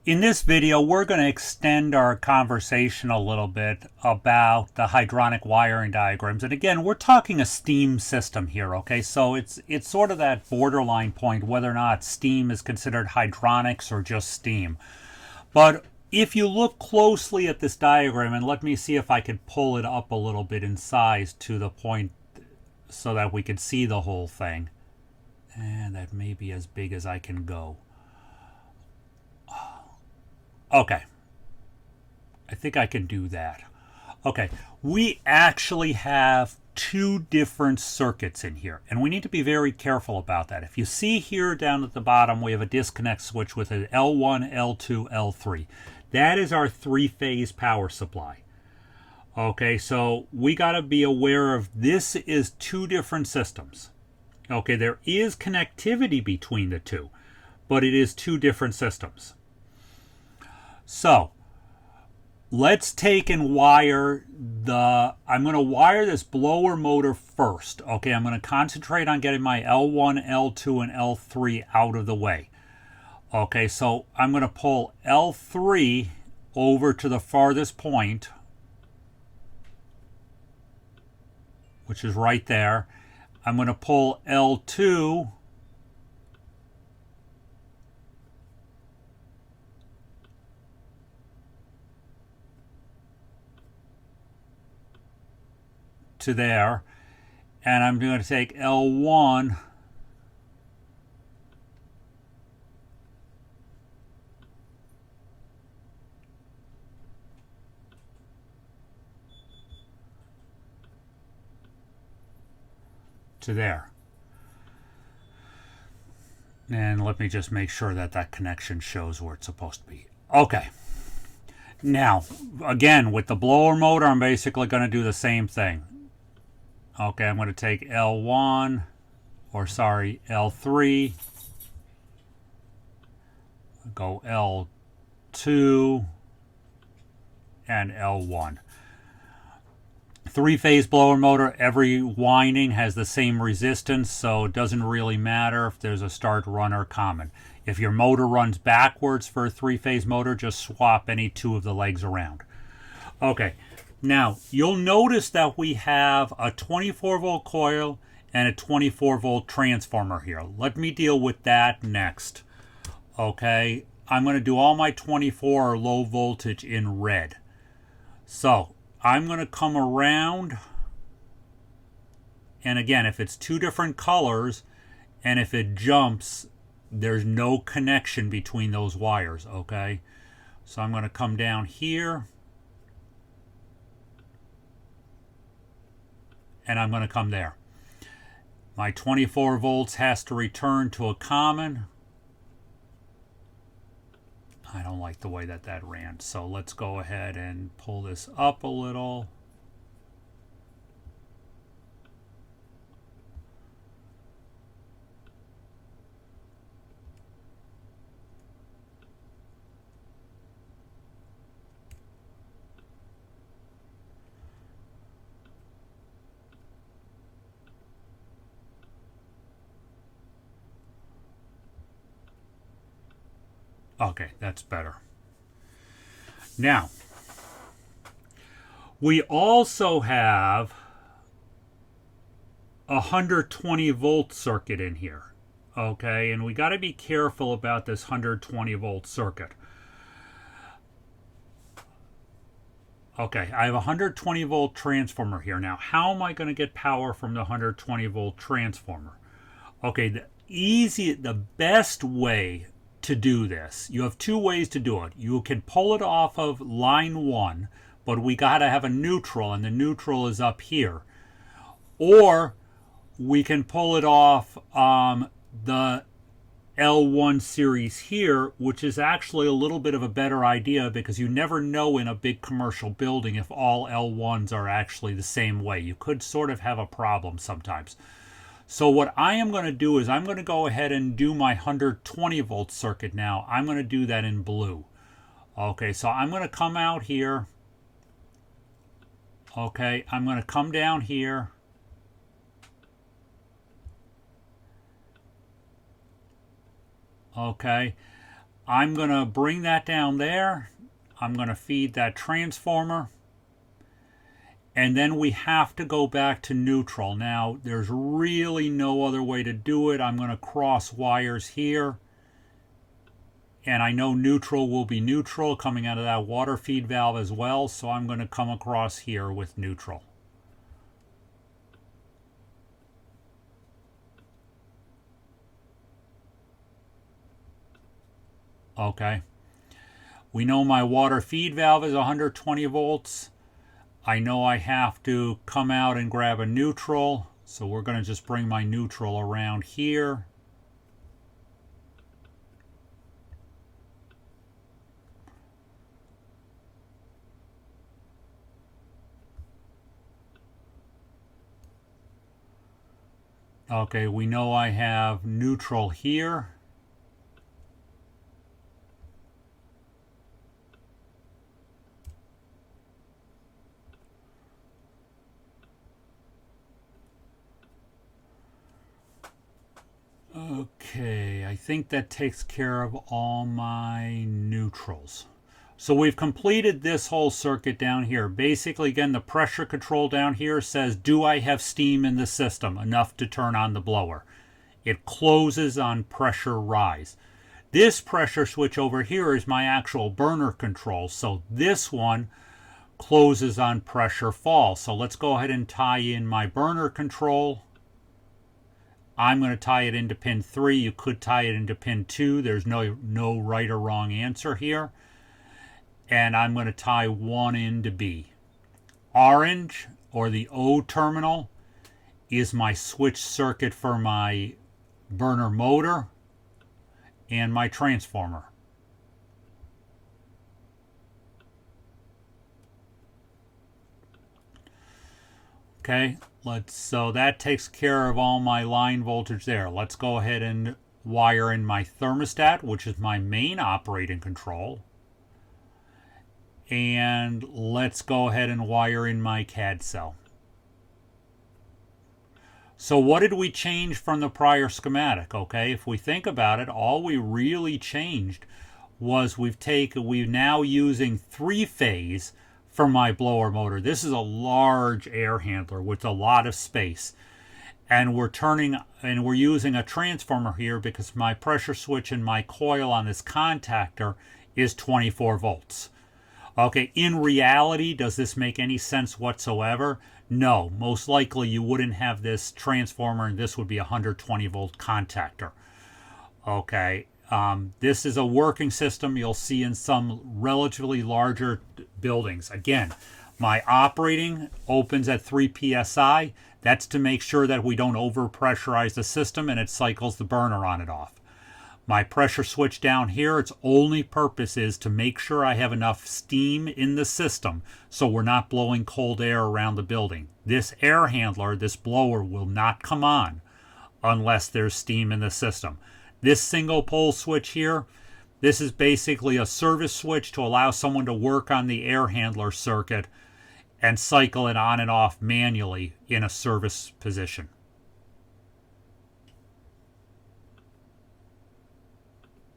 In this video, we're going to extend our conversation a little bit about the hydronic wiring diagrams. And again, we're talking a steam system here, okay? So it's sort of that borderline point whether or not steam is considered hydronics or just steam. But if you look closely at this diagram, and let me see if I can pull it up a little bit in size to the point so that we can see the whole thing. And that may be as big as I can go. Okay, I think I can do that. Okay, we actually have two different circuits in here, and we need to be very careful about that. If you see here down at the bottom, we have a disconnect switch with an L1, L2, L3. That is our three-phase power supply. Okay, so we got to be aware of this is two different systems. Okay, there is connectivity between the two, but it is two different systems. So let's take and wire I'm going to wire this blower motor first. Okay, I'm going to concentrate on getting my L1, L2, and L3 out of the way. Okay, so I'm going to pull L3 over to the farthest point, which is right there. I'm going to pull L2 to there, and I'm going to take L1 to there. And let me just make sure that that connection shows where it's supposed to be. Okay. Now, again, with the blower motor, I'm basically going to do the same thing. Okay, I'm going to take L1, or sorry, L3, go L2, and L1. Three-phase blower motor, every winding has the same resistance, so it doesn't really matter if there's a start, run, or common. If your motor runs backwards for a three-phase motor, just swap any two of the legs around. Okay. Now, you'll notice that we have a 24-volt coil and a 24-volt transformer here. Let me deal with that next. Okay, I'm going to do all my 24 or low voltage in red. So, I'm going to come around, and again, if it's two different colors, and if it jumps, there's no connection between those wires, okay? So I'm going to come down here, and I'm going to come there. My 24 volts has to return to a common. I don't like the way that ran, so let's go ahead and pull this up a little. Okay, that's better. Now, we also have a 120 volt circuit in here. Okay, and we got to be careful about this 120 volt circuit. Okay, I have a 120 volt transformer here. Now, how am I going to get power from the 120 volt transformer? Okay, the best way to do this, you have two ways to do it. You can pull it off of line 1, but we got to have a neutral, and the neutral is up here. Or we can pull it off the L1 series here, which is actually a little bit of a better idea because you never know in a big commercial building if all L1s are actually the same way. You could sort of have a problem sometimes. So what I am going to do is I'm going to go ahead and do my 120 volt circuit now. I'm going to do that in blue. Okay, so I'm going to come out here. Okay, I'm going to come down here. Okay, I'm going to bring that down there. I'm going to feed that transformer. And then we have to go back to neutral. Now, there's really no other way to do it. I'm going to cross wires here. And I know neutral will be neutral coming out of that water feed valve as well. So I'm going to come across here with neutral. Okay. We know my water feed valve is 120 volts. I know I have to come out and grab a neutral. So we're going to just bring my neutral around here. Okay, we know I have neutral here. Okay, I think that takes care of all my neutrals. So we've completed this whole circuit down here. Basically, again, the pressure control down here says, do I have steam in the system enough to turn on the blower? It closes on pressure rise. This pressure switch over here is my actual burner control. So this one closes on pressure fall. So let's go ahead and tie in my burner control. I'm going to tie it into pin 3. You could tie it into pin 2. There's no right or wrong answer here. And I'm going to tie one into B. Orange, or the O terminal, is my switch circuit for my burner motor and my transformer. Okay, so that takes care of all my line voltage there. Let's go ahead and wire in my thermostat, which is my main operating control. And let's go ahead and wire in my CAD cell. So what did we change from the prior schematic? Okay, if we think about it, all we really changed was we've now using 3-phase for my blower motor. This is a large air handler with a lot of space. And we're using a transformer here because my pressure switch and my coil on this contactor is 24 volts. Okay, in reality, does this make any sense whatsoever? No, most likely you wouldn't have this transformer and this would be a 120 volt contactor. Okay, this is a working system you'll see in some relatively larger buildings. Again, my operating opens at 3 psi. That's to make sure that we don't overpressurize the system and it cycles the burner on and off. My pressure switch down here, its only purpose is to make sure I have enough steam in the system so we're not blowing cold air around the building. This air handler, this blower, will not come on unless there's steam in the system. This single pole switch here, this is basically a service switch to allow someone to work on the air handler circuit and cycle it on and off manually in a service position.